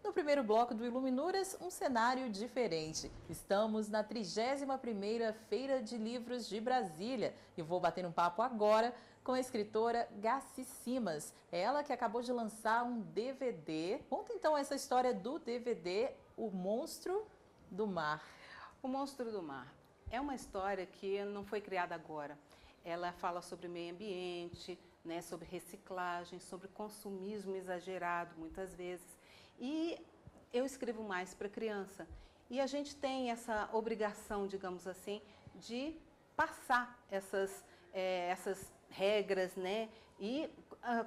No primeiro bloco do Iluminuras, um cenário diferente. Estamos na 31ª Feira de Livros de Brasília e vou bater um papo agora com a escritora Gaci Simas. É ela que acabou de lançar um DVD. Conta então essa história do DVD, O Monstro do Mar. O Monstro do Mar é uma história que não foi criada agora. Ela fala sobre meio ambiente, né, sobre reciclagem, sobre consumismo exagerado muitas vezes. E eu escrevo mais para criança. E a gente tem essa obrigação, digamos assim, de passar essas regras, né, e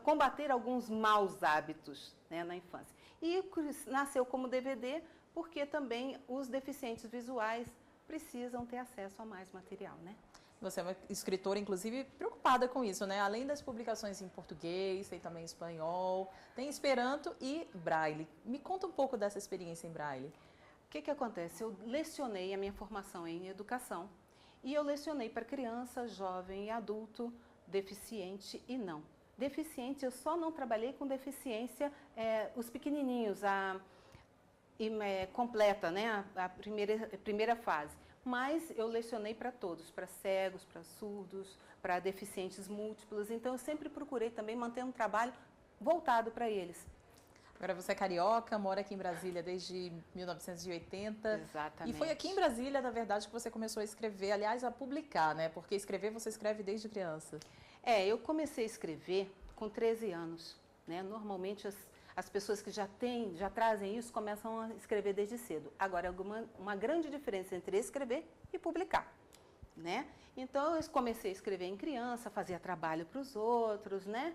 combater alguns maus hábitos, né, na infância. E nasceu como DVD porque também os deficientes visuais precisam ter acesso a mais material, né? Você é uma escritora, inclusive, preocupada com isso, né? Além das publicações em português, tem também espanhol, tem Esperanto e Braille. Me conta um pouco dessa experiência em Braille. O que acontece? Eu lecionei a minha formação em educação e eu lecionei para criança, jovem e adulto, deficiente e não. Deficiente, eu só não trabalhei com deficiência, os pequenininhos, completa, né? A primeira fase. Mas eu lecionei para todos, para cegos, para surdos, para deficientes múltiplos. Então eu sempre procurei também manter um trabalho voltado para eles. Agora você é carioca, mora aqui em Brasília desde 1980. Exatamente. E foi aqui em Brasília, na verdade, que você começou a escrever, aliás, a publicar, né? Porque escrever você escreve desde criança. Eu comecei a escrever com 13 anos, né? Normalmente as pessoas que já trazem isso começam a escrever desde cedo. Agora, uma grande diferença entre escrever e publicar, né? Então, eu comecei a escrever em criança, fazia trabalho para os outros, né?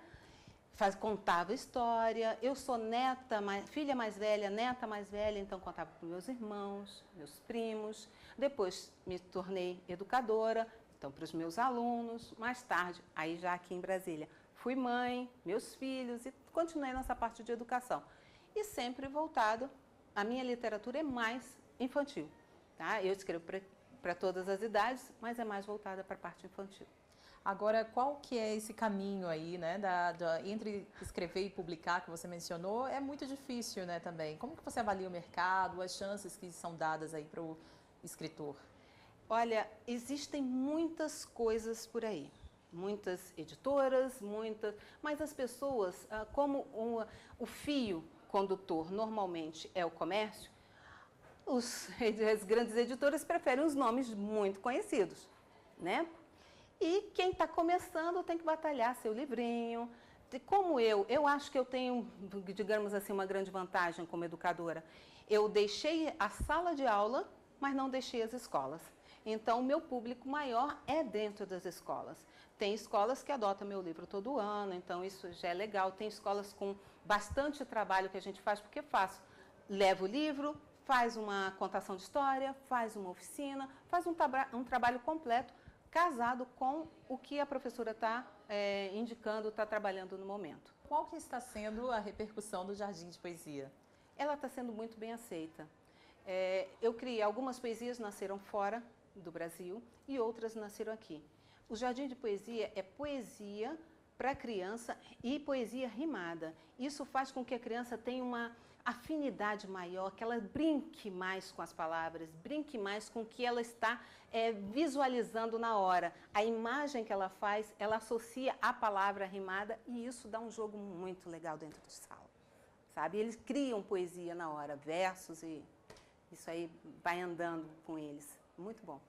Contava história. Eu sou filha mais velha, neta mais velha, então contava para meus irmãos, meus primos. Depois me tornei educadora, então para os meus alunos. Mais tarde, aí já aqui em Brasília, fui mãe, meus filhos e continuei nessa parte de educação. E sempre voltado, a minha literatura é mais infantil, tá? Eu escrevo para todas as idades, mas é mais voltada para a parte infantil. Agora, qual que é esse caminho aí, né, entre escrever e publicar, que você mencionou, é muito difícil, né, também. Como que você avalia o mercado, as chances que são dadas aí para o escritor? Olha, existem muitas coisas por aí. Muitas editoras, mas as pessoas, como o fio condutor normalmente é o comércio, as grandes editoras preferem os nomes muito conhecidos, né? E quem está começando tem que batalhar seu livrinho. Como eu acho que eu tenho, digamos assim, uma grande vantagem como educadora. Eu deixei a sala de aula, mas não deixei as escolas. Então, o meu público maior é dentro das escolas. Tem escolas que adotam meu livro todo ano, então isso já é legal. Tem escolas com bastante trabalho que a gente faz, porque leva o livro, faz uma contação de história, faz uma oficina, faz um trabalho completo, casado com o que a professora está indicando, está trabalhando no momento. Qual que está sendo a repercussão do Jardim de Poesia? Ela está sendo muito bem aceita. Eu criei, algumas poesias nasceram fora do Brasil e outras nasceram aqui. O Jardim de Poesia é poesia para criança e poesia rimada. Isso faz com que a criança tenha uma afinidade maior, que ela brinque mais com as palavras, brinque mais com o que ela está visualizando na hora. A imagem que ela faz, ela associa a palavra rimada e isso dá um jogo muito legal dentro de sala, sabe? Eles criam poesia na hora, versos e isso aí vai andando com eles. Muito bom.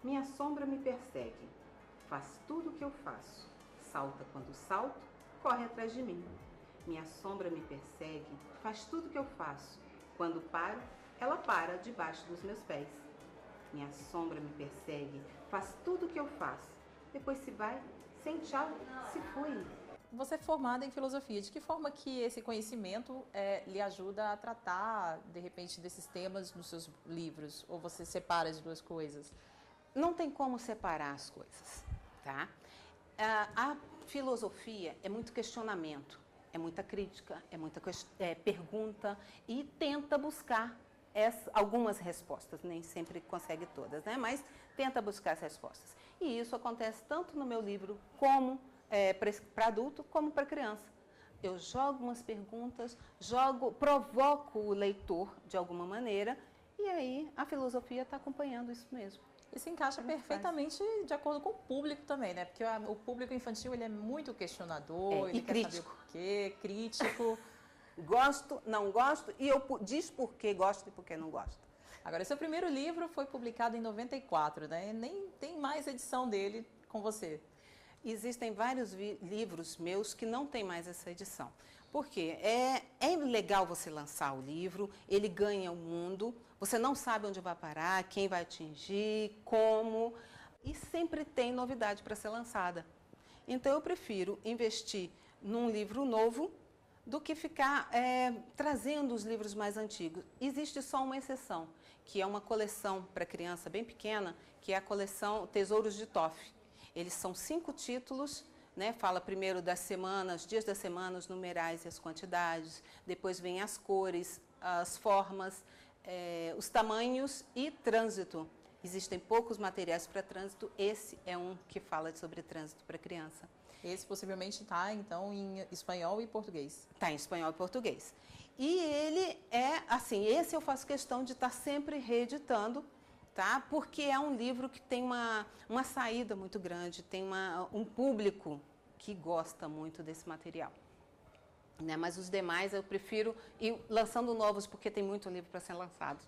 Minha sombra me persegue, faz tudo o que eu faço, salta quando salto, corre atrás de mim. Minha sombra me persegue, faz tudo o que eu faço, quando paro, ela para debaixo dos meus pés. Minha sombra me persegue, faz tudo o que eu faço, depois se vai, sem tchau, se foi. Você é formada em filosofia, de que forma que esse conhecimento lhe ajuda a tratar, de repente, desses temas nos seus livros? Ou você separa as duas coisas? Não tem como separar as coisas, tá? A filosofia é muito questionamento, é muita crítica, é muita pergunta e tenta buscar algumas respostas, nem sempre consegue todas, né? Mas tenta buscar as respostas. E isso acontece tanto no meu livro como para adulto como para criança. Eu jogo umas perguntas, provoco o leitor de alguma maneira, e aí a filosofia está acompanhando isso mesmo. E se encaixa perfeitamente de acordo com o público também, né? Porque o público infantil, ele é muito questionador, ele quer saber o porquê, crítico. Gosto, não gosto, e eu diz por que gosto e por que não gosto. Agora, seu primeiro livro foi publicado em 94, né? Nem tem mais edição dele com você. Existem vários livros meus que não tem mais essa edição. Por quê? É legal você lançar o livro, ele ganha o mundo, você não sabe onde vai parar, quem vai atingir, como, e sempre tem novidade para ser lançada. Então, eu prefiro investir num livro novo do que ficar trazendo os livros mais antigos. Existe só uma exceção, que é uma coleção para criança bem pequena, que é a coleção Tesouros de Toff. Eles são 5 títulos, né? Fala primeiro das semanas, dias das semanas, numerais e as quantidades, depois vem as cores, as formas, os tamanhos e trânsito. Existem poucos materiais para trânsito, esse é um que fala sobre trânsito para criança. Esse possivelmente está, então, em espanhol e português. Está em espanhol e português. E ele assim, esse eu faço questão de estar sempre reeditando, tá? Porque é um livro que tem uma saída muito grande, tem um público que gosta muito desse material. Né? Mas os demais eu prefiro ir lançando novos, porque tem muito livro para ser lançado.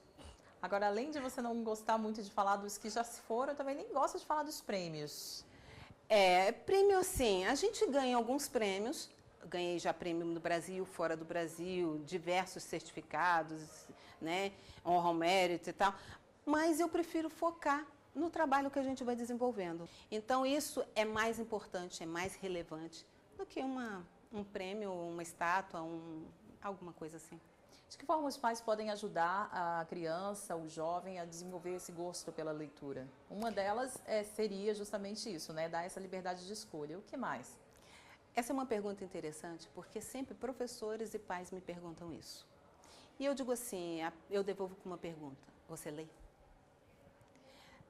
Agora, além de você não gostar muito de falar dos que já se foram, eu também nem gosto de falar dos prêmios. Prêmio sim, a gente ganha alguns prêmios, ganhei já prêmio no Brasil, fora do Brasil, diversos certificados, né, honra ao mérito e tal, mas eu prefiro focar no trabalho que a gente vai desenvolvendo. Então isso é mais importante, é mais relevante do que um prêmio, uma estátua, alguma coisa assim. De que forma os pais podem ajudar a criança, o jovem, a desenvolver esse gosto pela leitura? Uma delas seria justamente isso, né? Dar essa liberdade de escolha. O que mais? Essa é uma pergunta interessante, porque sempre professores e pais me perguntam isso. E eu digo assim, eu devolvo com uma pergunta. Você lê?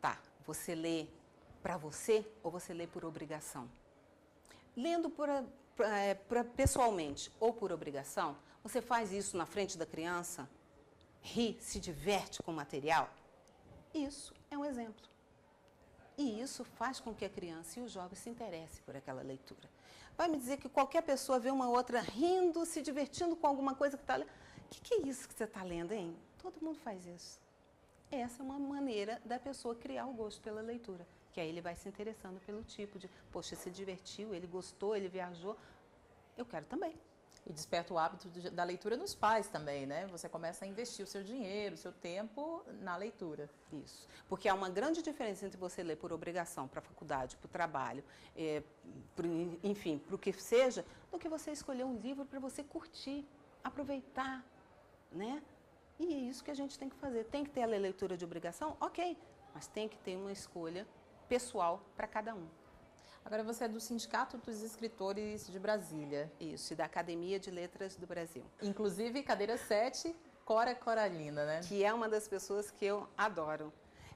Tá, você lê para você ou você lê por obrigação? Lendo pessoalmente ou por obrigação, você faz isso na frente da criança, ri, se diverte com o material? Isso é um exemplo. E isso faz com que a criança e o jovem se interessem por aquela leitura. Vai me dizer que qualquer pessoa vê uma outra rindo, se divertindo com alguma coisa que está lendo. O que é isso que você está lendo, hein? Todo mundo faz isso. Essa é uma maneira da pessoa criar o gosto pela leitura. Que aí ele vai se interessando pelo tipo de, poxa, se divertiu, ele gostou, ele viajou, eu quero também. E desperta o hábito da leitura nos pais também, né? Você começa a investir o seu dinheiro, o seu tempo na leitura. Isso. Porque há uma grande diferença entre você ler por obrigação, para a faculdade, para o trabalho, enfim, para o que seja, do que você escolher um livro para você curtir, aproveitar, né? E é isso que a gente tem que fazer. Tem que ter a leitura de obrigação? Ok, mas tem que ter uma escolha pessoal para cada um. Agora você é do Sindicato dos Escritores de Brasília. Isso, e da Academia de Letras do Brasil. Inclusive, cadeira 7, Cora Coralina, né? Que é uma das pessoas que eu adoro.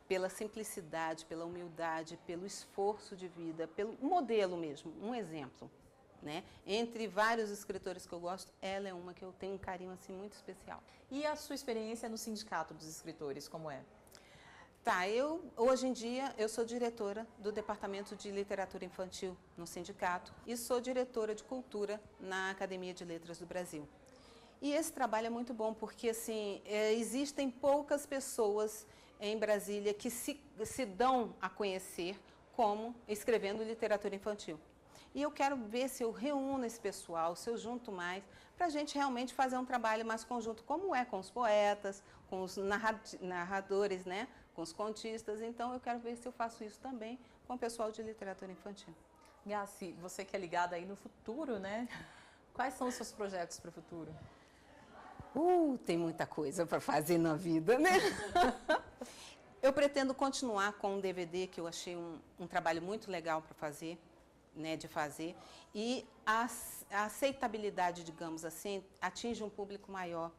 Pela simplicidade, pela humildade, pelo esforço de vida, pelo modelo mesmo, um exemplo. Né? Entre vários escritores que eu gosto, ela é uma que eu tenho um carinho assim, muito especial. E a sua experiência no Sindicato dos Escritores, como é? Tá, hoje em dia eu sou diretora do Departamento de Literatura Infantil no sindicato e sou diretora de cultura na Academia de Letras do Brasil. E esse trabalho é muito bom porque assim, existem poucas pessoas em Brasília que se dão a conhecer como escrevendo literatura infantil. E eu quero ver se eu reúno esse pessoal, se eu junto mais, para a gente realmente fazer um trabalho mais conjunto, como é com os poetas, com os narradores, né? Com os contistas. Então, eu quero ver se eu faço isso também com o pessoal de literatura infantil. Gassi, você que é ligada aí no futuro, né? Quais são os seus projetos para o futuro? Tem muita coisa para fazer na vida, né? Eu pretendo continuar com um DVD que eu achei um trabalho muito legal para fazer, né, de fazer, e a aceitabilidade, digamos assim, atinge um público maior,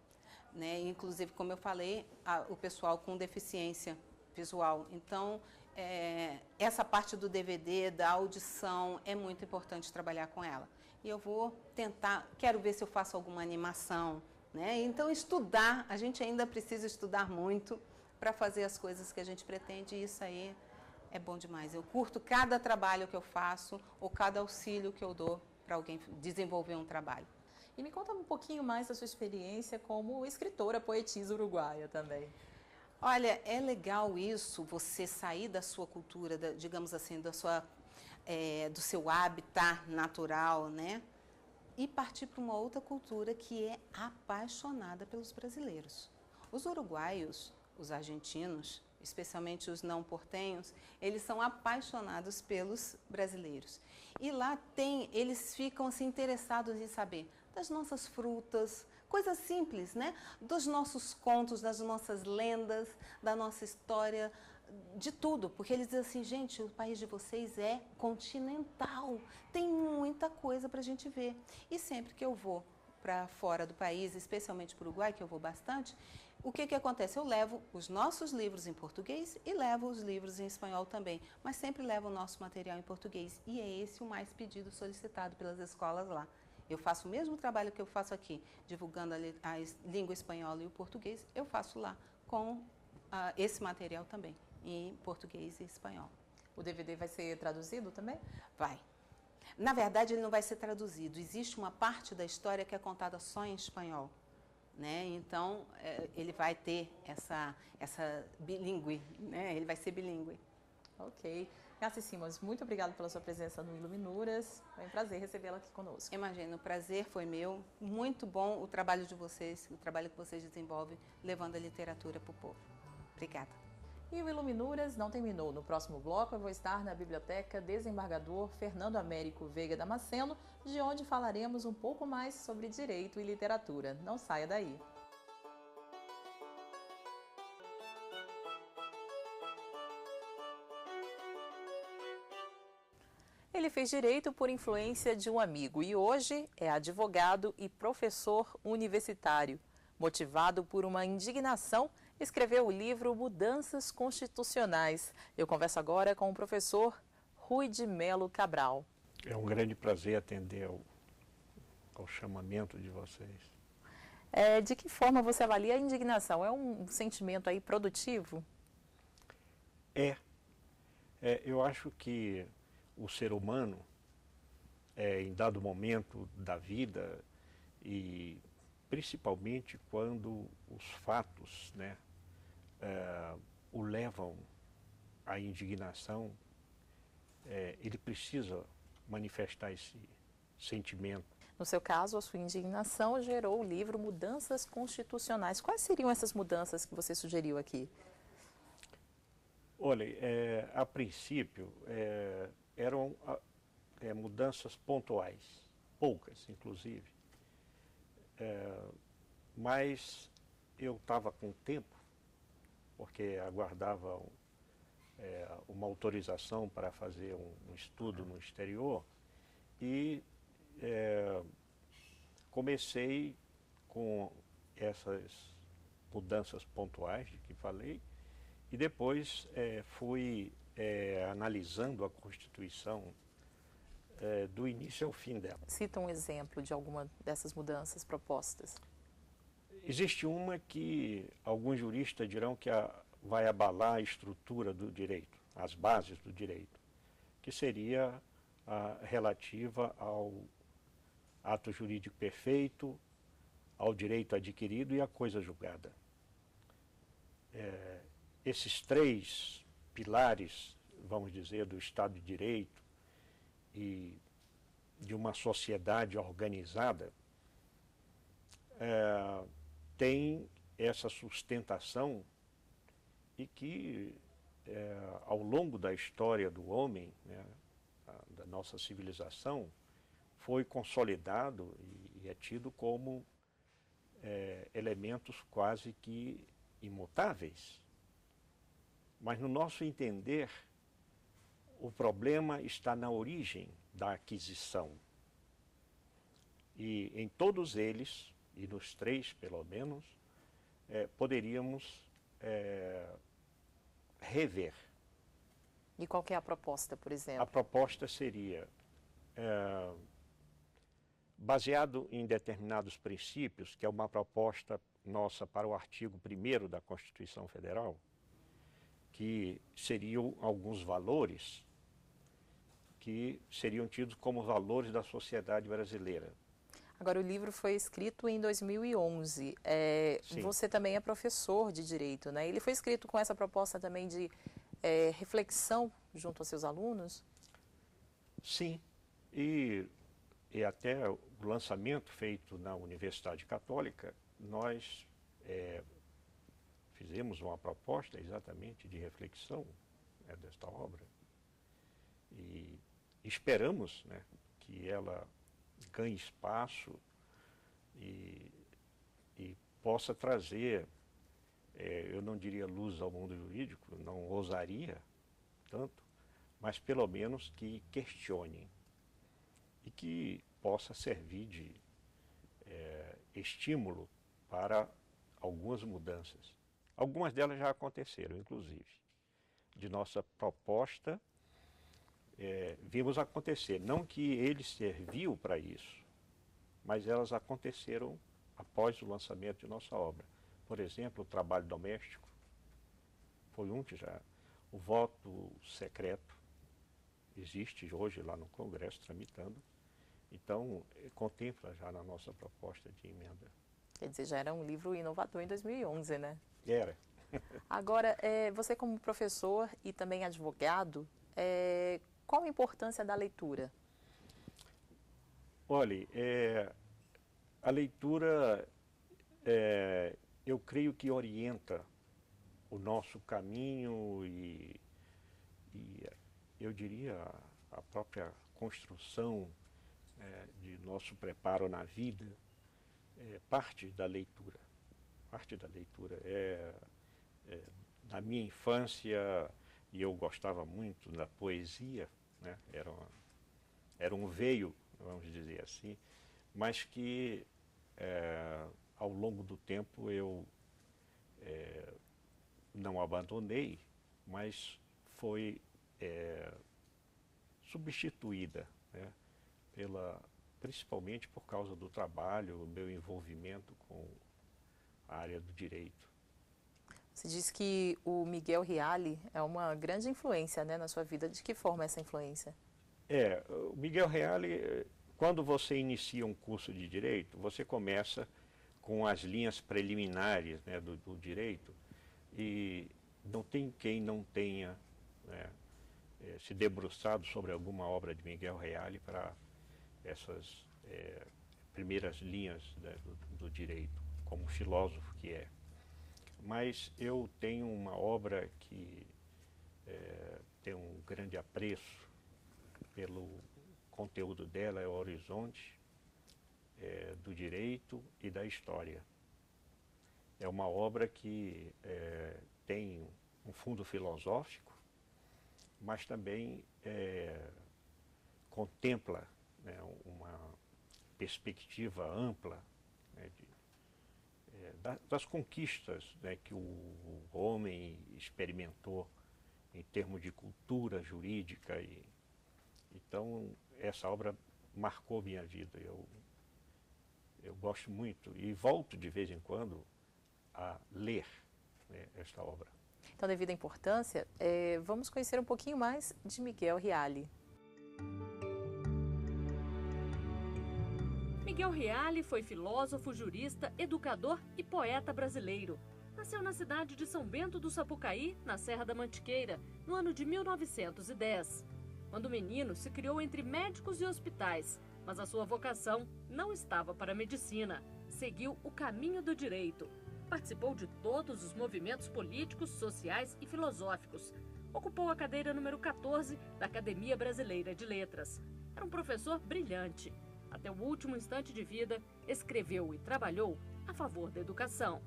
né? Inclusive, como eu falei, o pessoal com deficiência visual. Então, essa parte do DVD, da audição, é muito importante trabalhar com ela. E eu vou tentar, quero ver se eu faço alguma animação, né? Então, estudar, a gente ainda precisa estudar muito para fazer as coisas que a gente pretende, e isso aí é bom demais. Eu curto cada trabalho que eu faço ou cada auxílio que eu dou para alguém desenvolver um trabalho. E me conta um pouquinho mais da sua experiência como escritora, poetisa uruguaia também. Olha, é legal isso, você sair da sua cultura, digamos assim, do seu habitat natural, né? E partir para uma outra cultura que é apaixonada pelos brasileiros. Os uruguaios, os argentinos, especialmente os não portenhos, eles são apaixonados pelos brasileiros. E lá eles ficam assim, interessados em saber das nossas frutas, coisas simples, né? Dos nossos contos, das nossas lendas, da nossa história, de tudo. Porque eles dizem assim, gente, o país de vocês é continental, tem muita coisa para a gente ver. E sempre que eu vou para fora do país, especialmente para o Uruguai, que eu vou bastante, o que acontece? Eu levo os nossos livros em português e levo os livros em espanhol também, mas sempre levo o nosso material em português. E é esse o mais pedido, solicitado pelas escolas lá. Eu faço o mesmo trabalho que eu faço aqui, divulgando a língua espanhola e o português, eu faço lá com esse material também, em português e espanhol. O DVD vai ser traduzido também? Vai. Na verdade, ele não vai ser traduzido. Existe uma parte da história que é contada só em espanhol, né? Então, ele vai ter essa bilíngue, né? Ele vai ser bilíngue. Ok. Gassi Simões, muito obrigada pela sua presença no Iluminuras. Foi um prazer recebê-la aqui conosco. Imagina, o prazer foi meu. Muito bom o trabalho de vocês, o trabalho que vocês desenvolvem, levando a literatura para o povo. Obrigada. E o Iluminuras não terminou. No próximo bloco eu vou estar na Biblioteca Desembargador Fernando Américo Veiga Damasceno, de onde falaremos um pouco mais sobre direito e literatura. Não saia daí. Ele fez direito por influência de um amigo e hoje é advogado e professor universitário. Motivado por uma indignação, escreveu o livro Mudanças Constitucionais. Eu converso agora com o professor Rui de Melo Cabral. É um grande prazer atender ao chamamento de vocês. De que forma você avalia a indignação? É um sentimento aí produtivo? Eu acho que o ser humano, em dado momento da vida, e principalmente quando os fatos, né, o levam à indignação, ele precisa manifestar esse sentimento. No seu caso, a sua indignação gerou o livro Mudanças Constitucionais. Quais seriam essas mudanças que você sugeriu aqui? Olha, a princípio, eram mudanças pontuais, poucas, inclusive. Mas eu estava com tempo, porque aguardava uma autorização para fazer um estudo no exterior, e comecei com essas mudanças pontuais de que falei, e depois fui analisando a Constituição do início ao fim dela. Cita um exemplo de alguma dessas mudanças propostas. Existe uma que alguns juristas dirão que vai abalar a estrutura do direito, as bases do direito, que seria a relativa ao ato jurídico perfeito, ao direito adquirido e à coisa julgada. Esses três pilares, vamos dizer, do Estado de Direito e de uma sociedade organizada, tem essa sustentação e que, ao longo da história do homem, né, da nossa civilização, foi consolidado e é tido como elementos quase que imutáveis. Mas, no nosso entender, o problema está na origem da aquisição. E em todos eles, e nos três pelo menos, poderíamos rever E qual que é a proposta, por A exemplo? proposta seria, baseado em determinados princípios, que é uma proposta nossa para o artigo 1º da Constituição Federal, que seriam alguns valores que seriam tidos como valores da sociedade brasileira. Agora, o livro foi escrito em 2011. Sim. Você também é professor de Direito, né? Ele foi escrito com essa proposta também de reflexão junto aos seus alunos? Sim, e até o lançamento feito na Universidade Católica, nós fizemos uma proposta exatamente de reflexão, né, desta obra, e esperamos, né, que ela ganhe espaço e possa trazer, eu não diria luz ao mundo jurídico, não ousaria tanto, mas pelo menos que questione e que possa servir de estímulo para algumas mudanças. Algumas delas já aconteceram, inclusive. De nossa proposta, vimos acontecer. Não que ele serviu para isso, mas elas aconteceram após o lançamento de nossa obra. Por exemplo, o trabalho doméstico foi um que já... O voto secreto existe hoje lá no Congresso, tramitando. Então, contempla já na nossa proposta de emenda. Quer dizer, já era um livro inovador em 2011, né? Era. Agora, você como professor e também advogado, qual a importância da leitura? Olha, a leitura, eu creio que orienta o nosso caminho e eu diria a própria construção de nosso preparo na vida, parte da leitura. Parte da leitura. Na minha infância, e eu gostava muito da poesia, né? Era um veio, vamos dizer assim, mas que ao longo do tempo eu não abandonei, mas foi substituída, né, principalmente por causa do trabalho, o meu envolvimento com a área do direito. Você disse que o Miguel Reale é uma grande influência, né, na sua vida. De que forma essa influência? O Miguel Reale, quando você inicia um curso de direito, você começa com as linhas preliminares, né, do direito, e não tem quem não tenha, né, se debruçado sobre alguma obra de Miguel Reale para essas primeiras linhas, né, do direito, como filósofo que é. Mas eu tenho uma obra que tem um grande apreço pelo conteúdo dela, é o Horizonte do Direito e da História. É uma obra que tem um fundo filosófico, mas também contempla, né, uma perspectiva ampla, né, das conquistas, né, que o homem experimentou em termos de cultura jurídica. Então, essa obra marcou minha vida. Eu gosto muito e volto de vez em quando a ler, né, esta obra. Então, devido à importância, vamos conhecer um pouquinho mais de Miguel Reale. Miguel Reale foi filósofo, jurista, educador e poeta brasileiro. Nasceu na cidade de São Bento do Sapucaí, na Serra da Mantiqueira, no ano de 1910. Quando menino, se criou entre médicos e hospitais, mas a sua vocação não estava para a medicina. Seguiu o caminho do direito. Participou de todos os movimentos políticos, sociais e filosóficos. Ocupou a cadeira número 14 da Academia Brasileira de Letras. Era um professor brilhante. Até o último instante de vida, escreveu e trabalhou a favor da educação.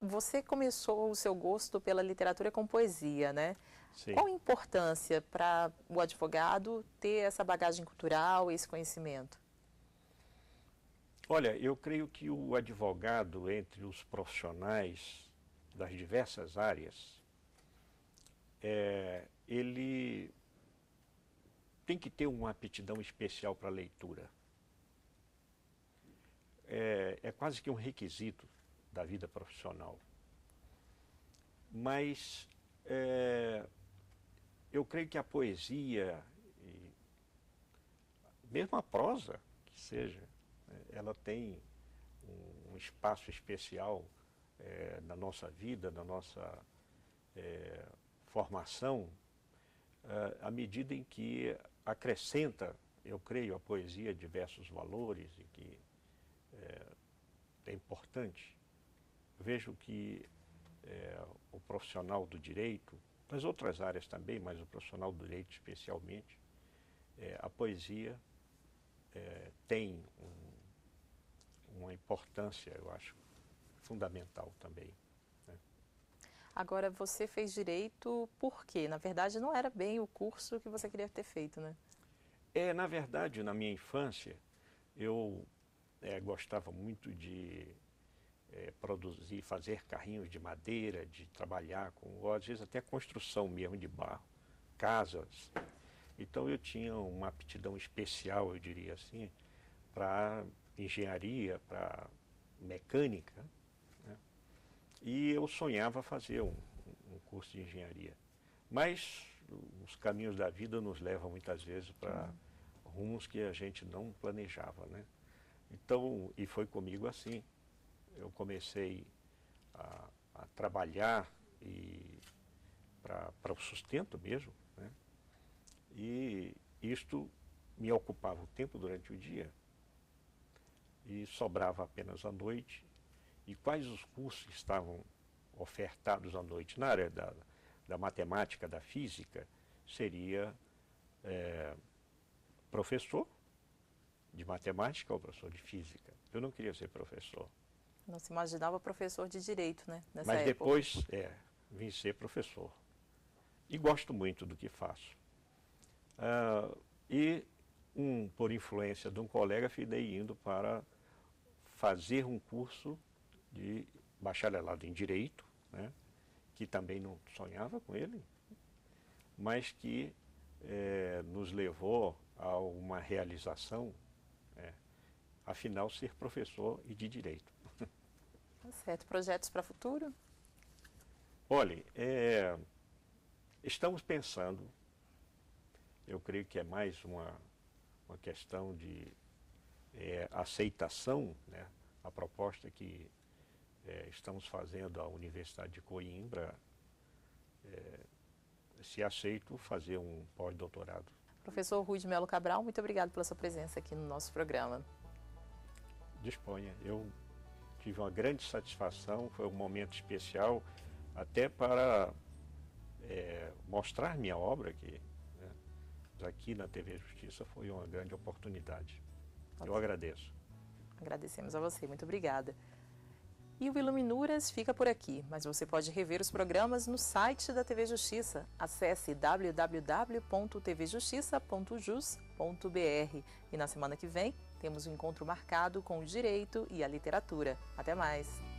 Você começou o seu gosto pela literatura com poesia, né? Sim. Qual a importância para o advogado ter essa bagagem cultural e esse conhecimento? Olha, eu creio que o advogado, entre os profissionais das diversas áreas, ele tem que ter uma aptidão especial para a leitura. É quase que um requisito da vida profissional. Mas eu creio que a poesia, e mesmo a prosa, que seja, ela tem um espaço especial na nossa vida, na nossa formação, à medida em que acrescenta, eu creio, a poesia diversos valores e que é importante. Vejo que o profissional do direito, das outras áreas também, mas o profissional do direito especialmente, a poesia tem uma importância, eu acho, fundamental também. Né? Agora, você fez direito por quê? Na verdade, não era bem o curso que você queria ter feito, né? Na verdade, na minha infância, eu gostava muito de produzir, fazer carrinhos de madeira, de trabalhar com, às vezes até construção mesmo de barro, casas. Então eu tinha uma aptidão especial, eu diria assim, para engenharia, para mecânica, né? E eu sonhava fazer um curso de engenharia. Mas os caminhos da vida nos levam muitas vezes para rumos que a gente não planejava, né? Então, e foi comigo assim. Eu comecei a trabalhar para o sustento mesmo, né? E isto me ocupava o tempo durante o dia e sobrava apenas à noite. E quais os cursos que estavam ofertados à noite? Na área da matemática, da física, seria professor de matemática ou professor de física. Eu não queria ser professor. Não se imaginava professor de direito, né? Nessa Mas época. depois vim ser professor. E gosto muito do que faço. Por influência de um colega, fiquei indo para fazer um curso de bacharelado em Direito, né? Que também não sonhava com ele, mas que nos levou a uma realização, afinal, ser professor e de Direito. Tá certo. Projetos para o futuro? Olha, estamos pensando, eu creio que é mais uma questão de aceitação, né? A proposta que estamos fazendo à Universidade de Coimbra, se aceito, fazer um pós-doutorado. Professor Rui de Melo Cabral, muito obrigado pela sua presença aqui no nosso programa. Disponha. Eu tive uma grande satisfação, foi um momento especial, até para mostrar minha obra, que aqui na TV Justiça foi uma grande oportunidade. Eu agradeço. Agradecemos a você, muito obrigada. E o Iluminuras fica por aqui, mas você pode rever os programas no site da TV Justiça. Acesse www.tvjustiça.jus.br. E na semana que vem temos um encontro marcado com o direito e a literatura. Até mais!